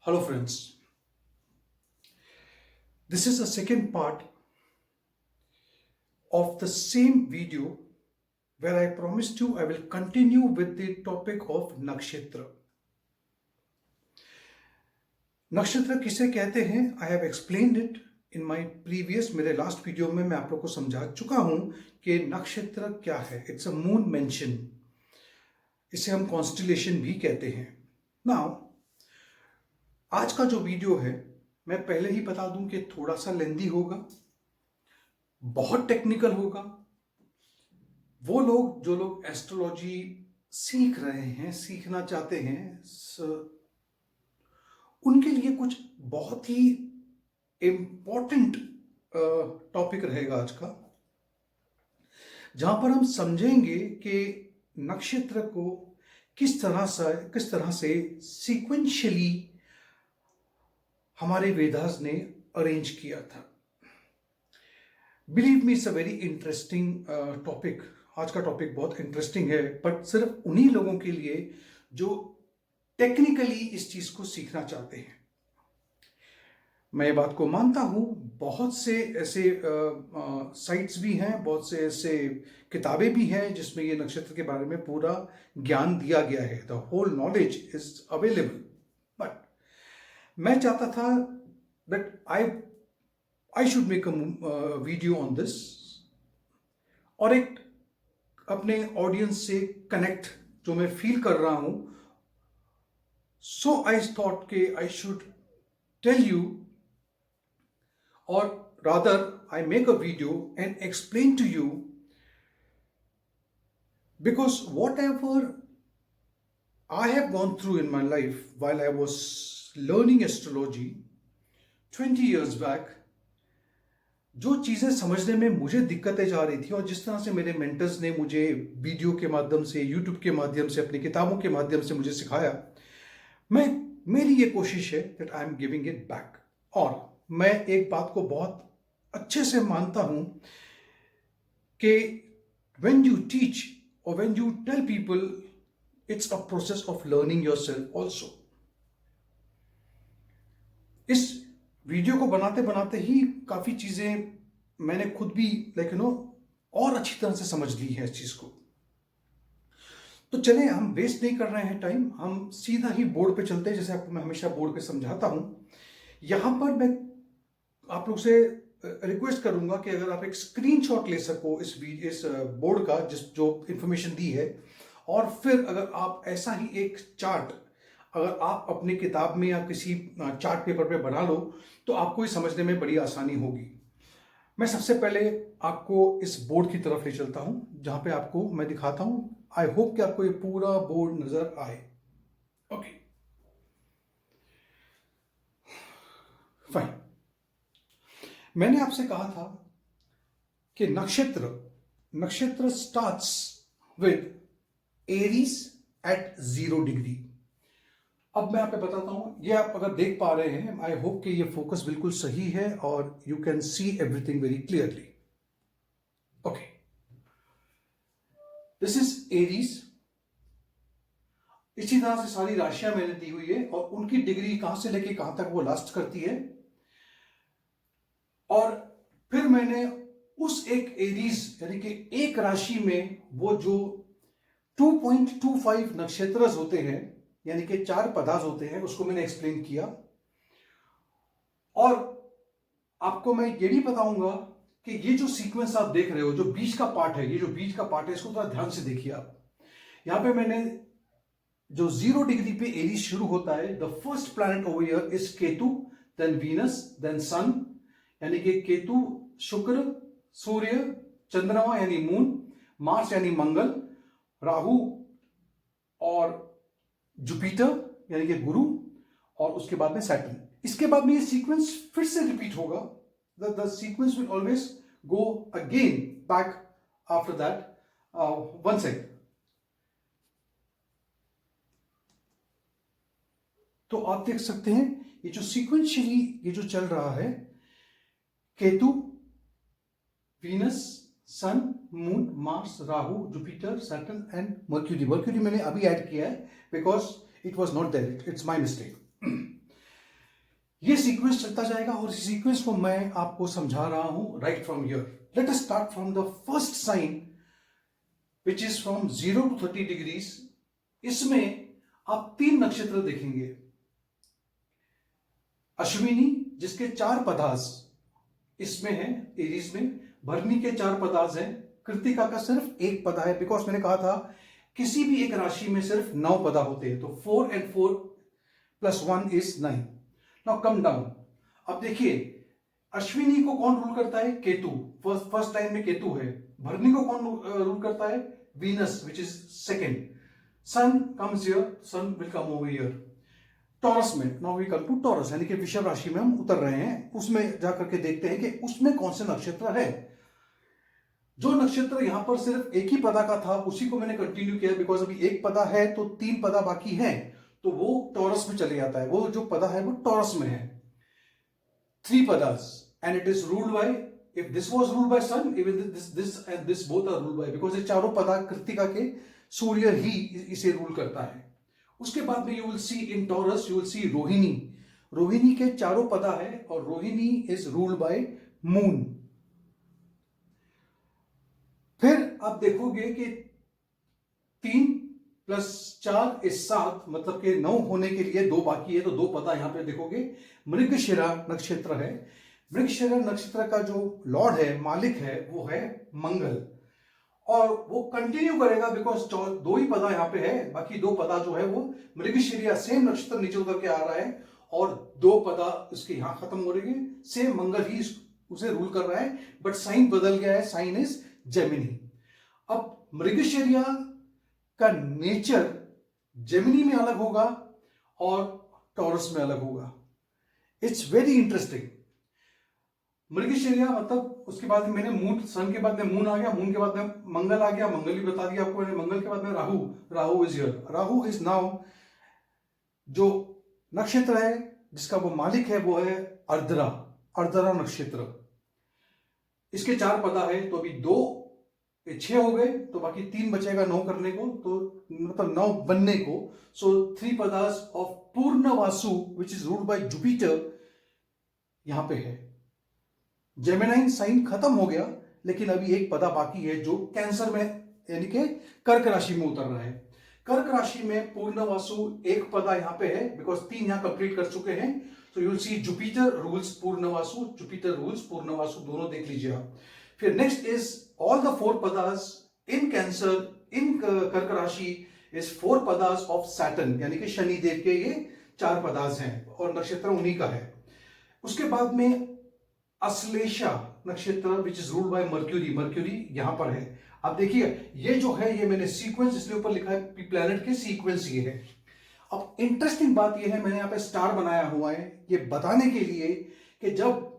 Hello, friends. This is the second part of the same video where I promised you I will continue with the topic of Nakshatra. नक्षत्र किसे कहते हैं? I have explained it in my previous मेरे last video में मैं आप लोगों को समझा चुका हूं कि नक्षत्र क्या है. It's a moon mention. इसे हम कॉन्स्टिलेशन भी कहते हैं. नाउ आज का जो वीडियो है मैं पहले ही बता दूं कि थोड़ा सा लेंदी होगा, बहुत टेक्निकल होगा. वो लोग जो लोग एस्ट्रोलॉजी सीख रहे हैं, सीखना चाहते हैं, उनके लिए कुछ बहुत ही इम्पोर्टेंट टॉपिक रहेगा आज का, जहां पर हम समझेंगे कि नक्षत्र को किस तरह से सीक्वेंशियली हमारे वेदास ने अरेंज किया था. Believe me, it's a very interesting topic. आज का टॉपिक बहुत इंटरेस्टिंग है, बट सिर्फ उन्हीं लोगों के लिए जो टेक्निकली इस चीज को सीखना चाहते हैं. मैं ये बात को मानता हूं. बहुत से ऐसे साइट्स भी हैं, बहुत से ऐसे किताबें भी हैं जिसमें ये नक्षत्र के बारे में पूरा ज्ञान दिया गया है. The whole knowledge is available. But मैं चाहता था that I should make a video on this और एक अपने ऑडियंस से कनेक्ट जो मैं फील कर रहा हूं. सो आई थॉट के आई शुड टेल यू, और rather I make a video and explain to you, because whatever I have gone through in my life while I was learning astrology 20 years back. जो चीज़ें समझने में मुझे दिक्कतें जा रही थी और जिस तरह से मेरे मेंटर्स ने मुझे वीडियो के माध्यम से, यूट्यूब के माध्यम से, अपनी किताबों के माध्यम से मुझे सिखाया, मेरी ये कोशिश है that I am giving it back. और मैं एक बात को बहुत अच्छे से मानता हूँ कि when you teach or when you tell people, it's a process of learning yourself also. इस वीडियो को बनाते बनाते ही काफी चीजें मैंने खुद भी और अच्छी तरह से समझ ली है इस चीज को. तो चलें, हम वेस्ट नहीं कर रहे हैं टाइम, हम सीधा ही बोर्ड पे चलते हैं. जैसे आपको मैं हमेशा बोर्ड पे समझाता हूं, यहां पर मैं आप लोग से रिक्वेस्ट करूंगा कि अगर आप एक स्क्रीनशॉट ले सको इस बोर्ड का जो इंफॉर्मेशन दी है, और फिर अगर आप ऐसा ही एक चार्ट अगर आप अपनी किताब में या किसी चार्ट पेपर पे बना लो तो आपको ये समझने में बड़ी आसानी होगी. मैं सबसे पहले आपको इस बोर्ड की तरफ ले चलता हूं जहां पे आपको मैं दिखाता हूं. आई होप कि आपको ये पूरा बोर्ड नजर आए. Okay, fine. मैंने आपसे कहा था कि nakshatra starts with Aries at 0 degree. अब मैं आपको बताता हूं, ये आप अगर देख पा रहे हैं, आई होप कि ये फोकस बिल्कुल सही है और you can see everything very clearly. Okay, this is Aries. इसी तरह से सारी राशियां मैंने दी हुई है और उनकी डिग्री कहां से लेके कहां तक वो लास्ट करती है. और फिर मैंने उस एक एरीज यानी कि एक राशि में वो जो 2.25 नक्षत्र होते हैं, यानी कि 4 पदार्थ होते हैं, उसको मैंने एक्सप्लेन किया. और आपको मैं ये भी बताऊंगा कि ये जो सीक्वेंस आप देख रहे हो, जो बीच का पार्ट है, ये जो बीच का पार्ट है, इसको थोड़ा ध्यान से देखिए आप. यहां पे मैंने जो 0 डिग्री पे एरीज शुरू होता है, the first planet over here is Ketu, then Venus, then sun. यानी कि केतु, शुक्र, सूर्य, चंद्रमा यानी मून, मार्स यानी मंगल, राहु और जुपिटर यानी कि गुरु, और उसके बाद में सैटर्न. इसके बाद में ये सीक्वेंस फिर से रिपीट होगा. The sequence will always go again back after that. One second. तो आप देख सकते हैं ये जो सीक्वेंशियली ये जो चल रहा है, Ketu, Venus, Sun, Moon, Mars, Rahu, Jupiter, Saturn and Mercury. Mercury मैंने अभी ऐड किया है because it was not there, it's my mistake. ये सीक्वेंस चलता जाएगा और इस सीक्वेंस को मैं आपको समझा रहा हूं right from here. Let us start from the first sign which is from 0 to 30 degrees. इसमें आप 3 नक्षत्र देखेंगे। अश्विनी जिसके 4 पदार्थ इसमें है एरीज में, भरणी के 4 पदार्थ हैं, कृतिका का सिर्फ 1 पदा है, बिकॉज मैंने कहा था किसी भी एक राशि में सिर्फ 9 पदा होते हैं, तो 4 and 4 + 1 is 9। Now come down. अब देखिए अश्विनी को कौन रूल करता है? केतु। फर्स्ट लाइन में केतु है। भरणी को कौन रूल करता है? Venus which is second. Sun comes here, sun will come over here. Taurus में, now we come to Taurus, यानी कि वृषभ राशि में हम उतर रहे हैं। उसमें जाकर के देखते हैं कि उसमें कौन से नक्षत्र है। जो नक्षत्र यहां पर सिर्फ एक ही पदा का था उसी को मैंने कंटिन्यू किया, बिकॉज अभी 1 पदा है तो 3 पदा बाकी है, तो वो टॉरस में चले जाता है। वो जो पदा है वो टॉरस में है। 3 पदास and it is ruled by, if this was ruled by sun, even this and this both are ruled by, because ये चारों पदा कृतिका के सूर्य ही इसे रूल करता है। उसके बाद में you will C in taurus, you will सी रोहिणी। रोहिणी के 4 पदा है और Rohini is ruled bye moon. फिर आप देखोगे कि 3 + 4 = 7, मतलब कि 9 होने के लिए 2 बाकी है, तो 2 पदा यहां पे देखोगे। मृगशिरा नक्षत्र है। मृगशिरा नक्षत्र का जो लॉर्ड है, मालिक है, वो है मंगल, और वो कंटिन्यू करेगा बिकॉज 2 ही पदा यहां पे है, बाकी 2 पदा जो है वो मृगशिरा सेम नक्षत्र नीचे उतर के आ रहा है और 2 पदा इसके यहां खत्म हो रहे हैं। सेम मंगल ही उसे रूल कर रहा है, बट साइन बदल गया है, साइन इज जेमिनी। अब मृगशिरा का नेचर जेमिनी में अलग होगा और टॉरस में अलग होगा। It's very interesting. मृगशिरा मतलब उसके बाद मैंने मून, सन के बाद में मून आ गया, मून के बाद में मंगल आ गया, मंगल भी बता दिया आपको मैंने। मंगल के बाद में Rahu, Rahu is here. Rahu is now, जो नक्षत्र है जिसका वो मालिक है वो है अर्द्रा, अर्द्रा नक्षत्र। इसके 4 पदा है, तो अभी 2 6 हो गए, तो बाकी 3 बचेगा 9 करने को, तो मतलब 9 बनने को। सो 3 पदास of Purnavasu which is ruled by Jupiter यहां पे है। जेमिनाइन साइन खत्म हो गया, लेकिन अभी 1 पदा बाकी है जो कैंसर में, यानी कि कर्क राशि में उतर रहा है। कर्क राशि में पूर्णवासु 1 पदा यहां पे है, बिकॉज 3 यहां कंप्लीट कर चुके हैं। तो you will see Jupiter rules Purnavasu, Jupiter rules Purnavasu, दोनों देख लीजिए आप। फिर नेक्स्ट इज ऑल द 4 पदास इन कैंसर, इन कर्क राशि इज 4 पदास ऑफ सैटर्न, यानी कि शनि देव के ये 4 पदास हैं और नक्षत्र उन्हीं का है। उसके बाद में अश्लेषा नक्षत्र which is ruled by mercury, mercury यहां पर है। अब देखिए ये जो है, ये मैंने सीक्वेंस इसलिए ऊपर लिखा है, प्लैनेट के सीक्वेंस ये है। अब इंटरेस्टिंग बात ये है, मैंने यहां पे स्टार बनाया हुआ है ये बताने के लिए कि जब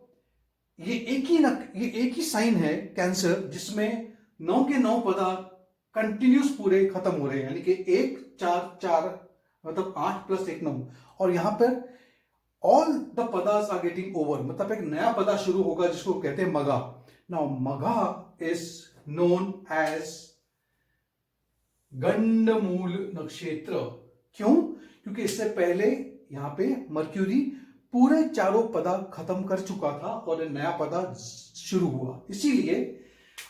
ये एक ही साइन है कैंसर, जिसमें 9 के 9 पदा कंटिन्यूस पूरे खत्म हो रहे हैं, यानी कि 1 4 4 मतलब 8 + 1 9, और यहां पर ऑल द पदास आर गेटिंग ओवर, मतलब एक नया पदा शुरू होगा जिसको कहते हैं Magha. Now Magha is known as गंडमूल नक्षत्र। क्यों? क्योंकि इससे पहले यहां पे मर्क्यूरी पूरे 4 पदा खत्म कर चुका था और एक नया पदा शुरू हुआ, इसीलिए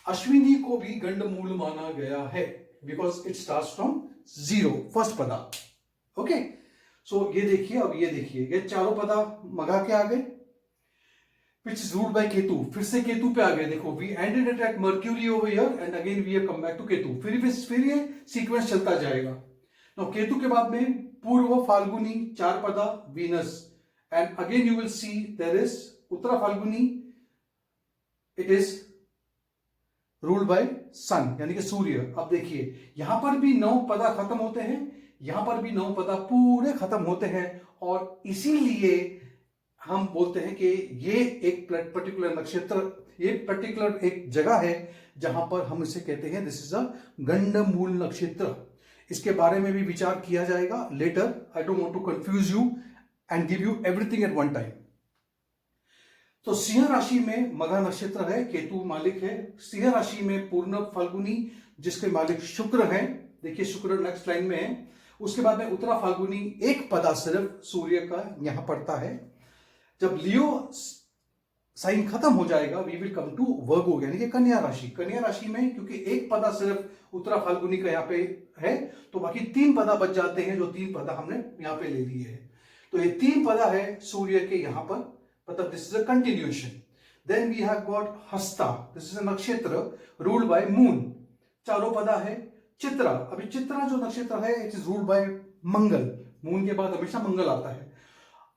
अश्विनी को भी गंडमूल माना गया है, because it starts from 0, first पदा। ओके, सो ये देखिए, अब ये देखिए, ये 4 पदा मघा के आ गए, which is ruled by Ketu. फिर से केतु पे आ गए। देखो, we ended it at Mercury over here and again we have come back to Ketu. फिर ये सीक्वेंस चलता जाएगा। Now केतु के बाद में पूर्व फाल्गुनी 4 पदा Venus, and again you will see there is Uttara Phalguni, it is ruled by सन, यानी कि सूर्य। अब देखिए यहां पर भी 9 पदा खत्म होते हैं, यहां पर भी 9 पदा पूरे खत्म होते हैं, और इसीलिए हम बोलते हैं कि ये एक पर्टिकुलर नक्षत्र, ये पर्टिकुलर एक जगह है जहां पर हम इसे कहते हैं दिस इज अ गंडमूल नक्षत्र। इसके बारे में भी विचार किया जाएगा later. I don't want to confuse you and give you everything at one time. तो सिंह राशि में मघा नक्षत्र है, केतु मालिक है। सिंह राशि में पूर्ण फाल्गुनी जिसके मालिक शुक्र है, देखिए शुक्र नेक्स्ट लाइन में है। उसके बाद में उत्तरा फाल्गुनी 1 पदा सिर्फ सूर्य का यहां पड़ता है। जब लियो साइन खत्म हो जाएगा, वी विल कम टू वर्गो यानी कि कन्या राशि। कन्या राशि में क्योंकि एक पदा सिर्फ उत्तरा फाल्गुनी का यहाँ पे है, तो बाकी 3 पदा बच जाते हैं, जो 3 पदा हमने यहाँ पे ले लिए हैं। तो ये 3 पदा है सूर्य के यहाँ पर, मतलब this is a continuation. Then we have got Hasta, this is a nakshatra ruled bye moon. चारों पदा है। चित्रा, अभी चित्रा जो नक्षत्र है it is ruled by Mangal. Moon के बाद हमेशा मंगल आता है।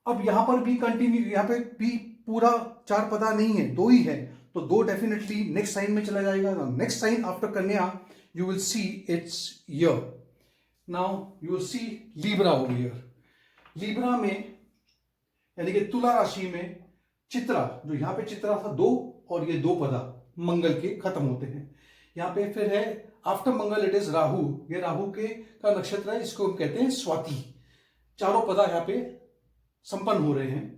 अब यहां पर भी कंटिन्यू, यहाँ पे भी पूरा 4 पदा नहीं है, 2 ही है, तो 2 डेफिनेटली नेक्स्ट साइन में चला जाएगा। नेक्स्ट साइन आफ्टर कन्या you will see it's year. Now you will C Libra over here. Libra में यानी कि तुला राशि में चित्रा, जो यहां पे चित्रा था 2 और ये 2 पदा मंगल के खत्म होते हैं। यहां पे फिर है after Mangal it is Rahu. ये राहु के का नक्षत्र है, इसको हम कहते हैं स्वाति। चारों पदा यहाँ पे संपन्न हो रहे हैं।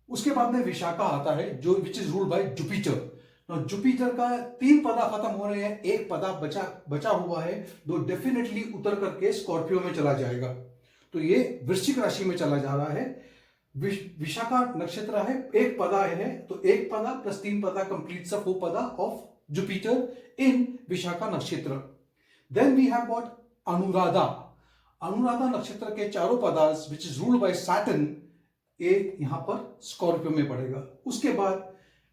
उसके बाद में विशाखा आता है जो विच is ruled by Jupiter. Jupiter का 3 पदा खत्म हो रहे हैं, 1 पदा बचा हुआ है, जो डेफिनेटली उतर करके स्कॉर्पियो में चला जाएगा। तो ये वृश्चिक राशि में चला जा रहा है। विशाखा नक्षत्र है, 1 पदा है, तो 1 पदा प्लस 3 पदा कंप्लीट्स 4 पदा of Jupiter in Vishakha nakshatra. Then we have got Anuradha. Anuradha नक्षत्र के चारों पदार्थ which is ruled by Saturn, ये यहां पर स्कॉर्पियो में पड़ेगा। उसके बाद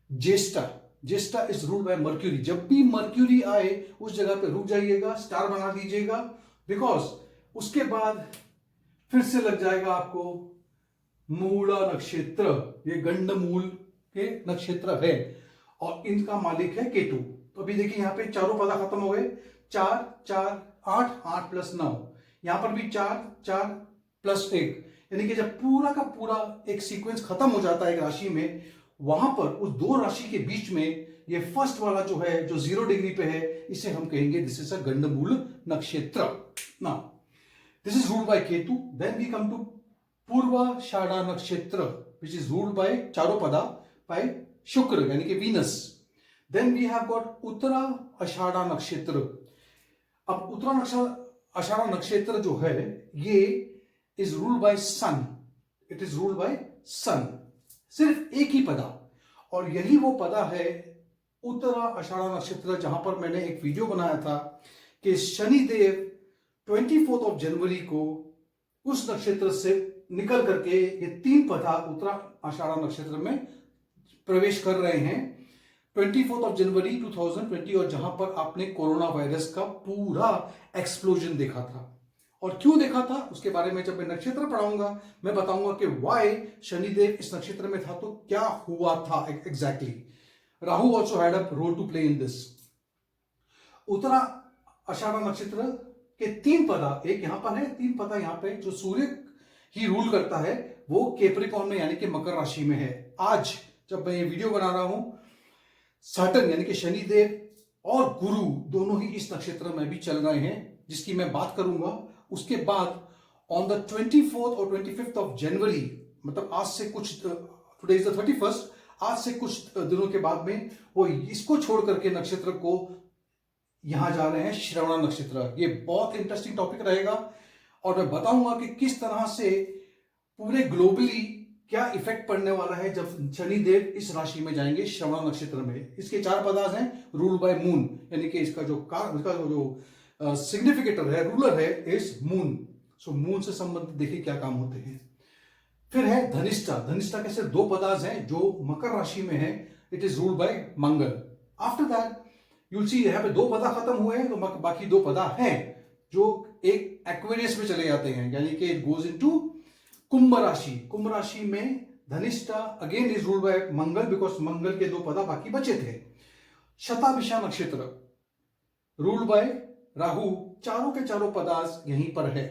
Jyeshtha, Jyeshtha is ruled by Mercury. जब भी मर्क्यूरी आए उस जगह पे रुक जाइएगा, स्टार बना दीजिएगा, बिकॉज उसके बाद फिर से लग जाएगा आपको मूला नक्षत्र। ये गंडमूल के नक्षत्र है और इनका मालिक है केतु। तो अभी देखिए यहां पे चारों पदा खत्म हो गए, 4 4 8 8 प्लस 9, यहां पर भी 4 4 प्लस 1, यानी कि जब पूरा का पूरा एक सीक्वेंस खत्म हो जाता है एक राशि में, वहां पर उस 2 राशि के बीच में ये फर्स्ट वाला जो है, जो 0 डिग्री पे है, इसे हम कहेंगे दिस इज अ गंडमूल नक्षत्र। Now this is ruled by Ketu. Then we come to Purvashadha नक्षत्र विच इज रूल्ड बाय चारों पदा बाय शुक्र यानी कि Venus. Then we have got Uttara Ashadha नक्षत्र। अब उत्तरा आषाढ़ा नक्षत्र जो है ये is ruled by sun, it is ruled by sun. सिर्फ एक ही पदा, और यही वो पदा है उत्तरा आषाढ़ा नक्षत्र, जहां पर मैंने एक वीडियो बनाया था कि शनिदेव 24 ऑफ जनवरी को उस नक्षत्र से निकल करके ये 3 पदा उत्तरा आषाढ़ा नक्षत्र में प्रवेश कर रहे हैं 24 ऑफ जनवरी 2020, और जहां पर आपने कोरोना वायरस का पूरा एक्सप्लोजन देखा था। और क्यों देखा था उसके बारे में जब मैं नक्षत्र पढ़ाऊंगा मैं बताऊंगा कि व्हाई शनिदेव इस नक्षत्र में था, तो क्या हुआ था exactly. Rahu also had a role to play in this. Uttara Ashadha नक्षत्र के 3 पदा, एक यहां पर है, 3 पदा यहां पे जो सूर्य ही रूल करता है वो कैप्रिकॉर्न में यानी कि मकर राशि में है। आज जब मैं ये वीडियो बना रहा हूं, सैटर्न यानी कि शनिदेव और गुरु दोनों ही इस नक्षत्र में भी चल रहे हैं, जिसकी मैं बात करूंगा। उसके बाद ऑन द 24th और 25th ऑफ जनवरी, मतलब आज से कुछ, टुडे इज द 31st, आज से कुछ दिनों के बाद में वो इसको छोड़ करके नक्षत्र को यहां जा रहे हैं श्रवण नक्षत्र। ये बहुत इंटरेस्टिंग टॉपिक रहेगा और मैं बताऊंगा कि किस तरह से पूरे ग्लोबली क्या इफेक्ट पड़ने वाला है जब शनिदेव इस राशि में जाएंगे श्रवण नक्षत्र में। इसके 4 पदार्थ हैं रूल्ड बाय मून, यानी कि इसका जो सिग्निफिकेटर है, रूलर है इज मून। सो मून से संबंधित देखिए क्या काम होते हैं। फिर है धनिष्ठा। धनिष्ठा के सिर्फ 2 पदार्थ हैं जो मकर राशि में है, it is ruled by Mangal. After that you see यहाँ पे 2 पदा खत्म हुए हैं, तो बाकी 2 पदा हैं जो एक एक्वेरियस में चले जाते हैं, यानी कि इट गोज इनटू कुंभ राशि। कुंभ राशि में Dhanishtha again is ruled by Mangal, because Mangal के 2 पदा बाकी बचे थे। शताभिषा नक्षत्र रूल्ड बाय राहु, चारों के चारों पदार्थ यहीं पर है,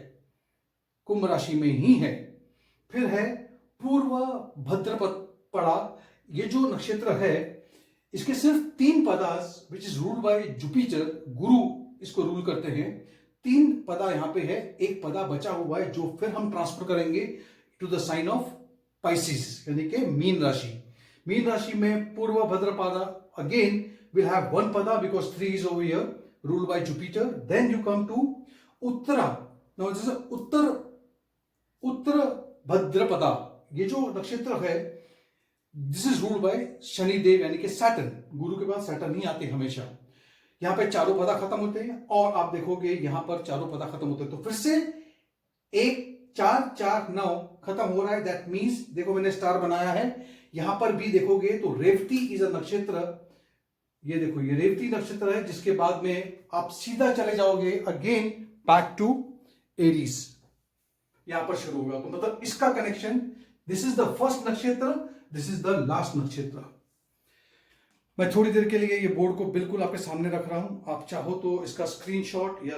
कुंभ राशि में ही है। फिर है पूर्व भद्रपड़ा, ये जो नक्षत्र है इसके सिर्फ 3 पदार्थ which is ruled by Jupiter, गुरु इसको रूल करते हैं। 3 पदा यहां पे है, 1 पदा बचा हुआ है जो फिर हम ट्रांसफर करेंगे to the sign of Pisces यानी कि मीन राशि। मीन राशि में पूर्व भद्रपदा अगेन विल हैव 1 पदा because 3 is over here ruled by Jupiter. Then you come to Uttara. Now this is Uttara Bhadrapada. ये जो नक्षत्र है this is ruled by Shanidev यानी कि सैटर्न, गुरु के बाद सैटर्न ही आते हमेशा। यहां पे चारों पदा खत्म होते हैं और आप देखोगे यहां पर चारों पदा खत्म होते हैं, तो फिर से 1 4 4 9 खत्म हो रहा है। दैट मीन्स देखो मैंने स्टार बनाया है, यहां पर भी देखोगे तो रेवती इज अ नक्षत्र, ये देखो ये रेवती नक्षत्र है, जिसके बाद में आप सीधा चले जाओगे अगेन बैक टू एरीज, यहां पर शुरू होगा। तो मतलब इसका connection, this is the first नक्षत्र, दिस इज द लास्ट नक्षत्र। मैं थोड़ी देर के लिए ये बोर्ड को बिल्कुल आपके सामने रख रहा हूं, आप चाहो तो इसका स्क्रीनशॉट या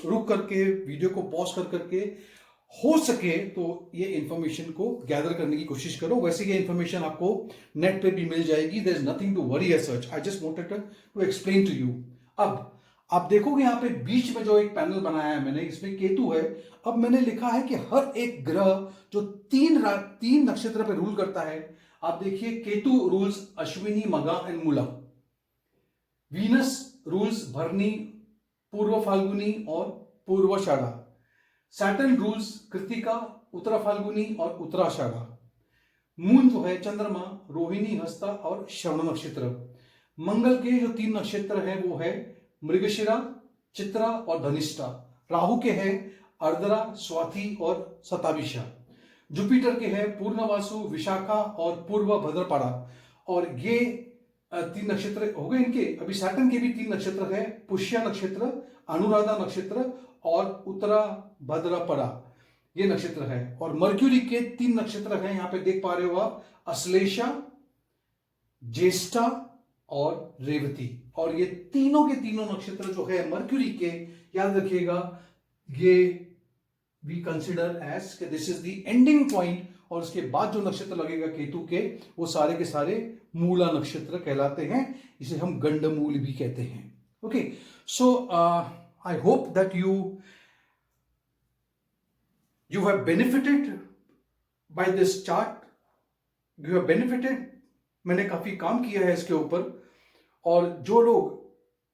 रुक करके वीडियो को पॉज कर करके हो सके तो ये इंफॉर्मेशन को गैदर करने की कोशिश करो। वैसे ये इंफॉर्मेशन आपको नेट पे भी मिल जाएगी, there is nothing to worry as such, I just wanted to explain to you. अब आप देखोगे यहां पे बीच में जो एक पैनल बनाया है मैंने, इसमें केतु है। अब मैंने लिखा है कि हर एक ग्रह जो तीन नक्षत्र पे रूल करता है, आप देखिए केतु रूल्स अश्विनी, मगा एंड मूला, वीनस रूल्स भरनी, पूर्व फाल्गुनी और पूर्वाषाढ़ा, सैटर्न रूल्स कृतिका, उत्तरा फाल्गुनी और उत्तराषाढ़ा, मून जो है चंद्रमा, रोहिणी, हस्ता और श्रवण नक्षत्र, मंगल के जो 3 नक्षत्र हैं वो है मृगशिरा, चित्रा और धनिष्ठा, राहु के हैं अर्द्रा, स्वाति और शताभिषा, जुपिटर के हैं पूर्णवासु, विशाखा और पूर्व भद्रपाड़ा। और ये 3 नक्षत्र हो गए इनके। अभी सैटर्न के भी 3 नक्षत्र है, पुष्य नक्षत्र, अनुराधा नक्षत्र और उत्तरा भद्रपड़ा, ये नक्षत्र है। और मर्क्यूरी के 3 नक्षत्र हैं, यहां पे देख पा रहे हो आप, अश्लेषा, ज्येष्ठा और रेवती। और ये तीनों के तीनों नक्षत्र जो है मर्क्यूरी के, याद रखिएगा, ये we consider as कि this is the ending point, और उसके बाद जो नक्षत्र लगेगा केतु के, वो सारे के सारे मूला नक्षत्र कहलाते हैं, इसे हम गंडमूल भी कहते हैं। Okay, so I hope that you have benefited by this chart, you have benefited। मैंने काफी काम किया है इसके ऊपर, और जो लोग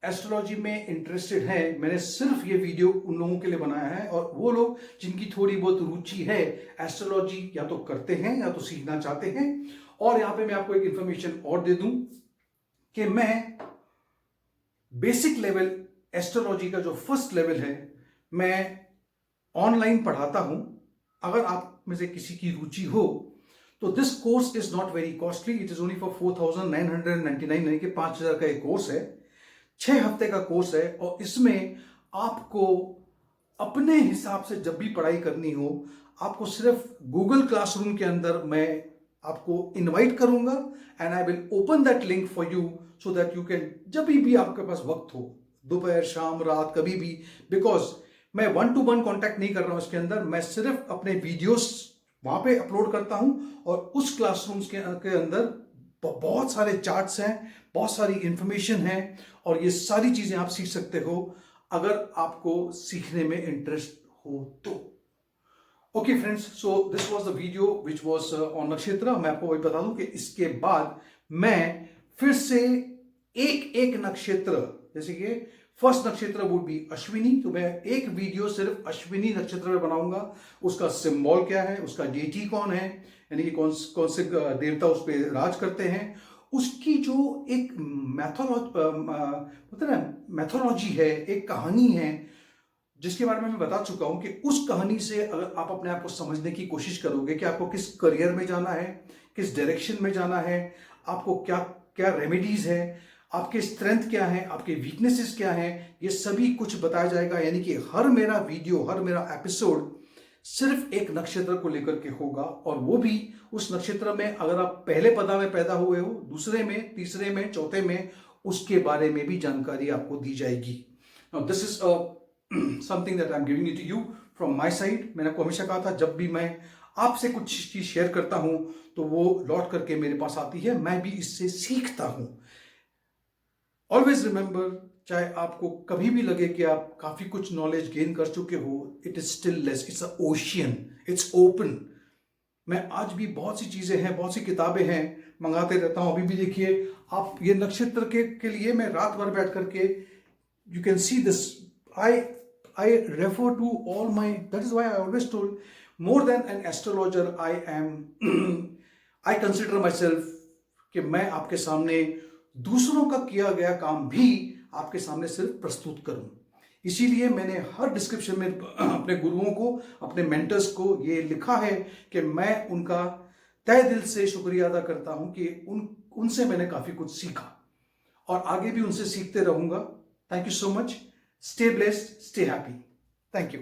एस्ट्रोलॉजी में इंटरेस्टेड हैं, मैंने सिर्फ ये वीडियो उन लोगों के लिए बनाया है, और वो लोग जिनकी थोड़ी बहुत रुचि है एस्ट्रोलॉजी, या तो करते हैं या तो सीखना चाहते हैं। और यहां पे मैं आपको एक इंफॉर्मेशन और दे दूं कि मैं बेसिक लेवल एस्ट्रोलॉजी का जो फर्स्ट लेवल है, मैं ऑनलाइन पढ़ाता हूं। अगर आप में से किसी की रुचि हो तो this course is not very costly, it is only for 4,999, यानी कि 5,000 का एक कोर्स है, 6 हफ्ते का कोर्स है। और इसमें आपको अपने हिसाब से जब भी पढ़ाई करनी हो, आपको सिर्फ गूगल क्लासरूम के अंदर मैं आपको इनवाइट करूंगा, and I will open that link for you so that you can, जब भी आपके पास वक्त हो, दोपहर, शाम, रात, कभी भी, बिकॉज मैं 1-to-1 कॉन्टैक्ट नहीं कर रहा हूं इसके अंदर, मैं सिर्फ अपने वीडियोस वहां पे अपलोड करता हूं, और उस क्लासरूम्स के अंदर बहुत सारे चार्ट्स हैं, बहुत सारी इंफॉर्मेशन है, और ये सारी चीजें आप सीख सकते हो अगर आपको सीखने में इंटरेस्ट हो तो। Okay friends, so this was the video which was on नक्षत्र। मैं आपको वही बता दूं कि इसके बाद मैं फिर से एक नक्षत्र, जैसे कि फर्स्ट नक्षत्र वुड बी अश्विनी, तो मैं एक वीडियो सिर्फ अश्विनी नक्षत्र में बनाऊंगा, उसका सिंबल क्या है, उसका डेटी कौन है, यानी कि कौन से देवता उस पर राज करते हैं, उसकी जो एक मैथोलॉजी है, एक कहानी है, जिसके बारे में मैं बता चुका हूं कि उस कहानी से अगर आप अपने आप को समझने की कोशिश करोगे कि आपको किस करियर में जाना है, किस डायरेक्शन में जाना है, आपको क्या क्या रेमेडीज है, आपके स्ट्रेंथ क्या है, आपके वीकनेसेस क्या हैं, ये सभी कुछ बताया जाएगा। यानी कि हर मेरा वीडियो, हर मेरा एपिसोड सिर्फ एक नक्षत्र को लेकर के होगा, और वो भी उस नक्षत्र में अगर आप पहले पदा में पैदा हुए हो, दूसरे में, तीसरे में, चौथे में, उसके बारे में भी जानकारी आपको दी जाएगी। Now this is something that I am giving it to you from my side. मैंने आपको हमेशा कहा था, जब भी मैं आपसे कुछ चीज शेयर करता हूं तो वो लौट करके मेरे पास आती है, मैं भी इससे सीखता हूं। ऑलवेज रिमेंबर, चाहे आपको कभी भी लगे कि आप काफी कुछ नॉलेज गेन कर चुके हो, it is still less, it's a ocean, it's open. मैं आज भी बहुत सी चीजें हैं, बहुत सी किताबें हैं, मंगाते रहता हूं। अभी भी देखिए आप, ये नक्षत्र के लिए मैं रात भर बैठ करके, you can see this, I refer to all my, that is why I always told, more than an astrologer, I consider myself कि मैं आपके सामने दूसरों का किया गया काम भी आपके सामने सिर्फ प्रस्तुत करूं। इसीलिए मैंने हर डिस्क्रिप्शन में अपने गुरुओं को, अपने मेंटर्स को ये लिखा है कि मैं उनका तहे दिल से शुक्रिया अदा करता हूं कि उनसे मैंने काफी कुछ सीखा और आगे भी उनसे सीखते रहूंगा। Thank you so much. Stay blessed, stay happy. Thank you.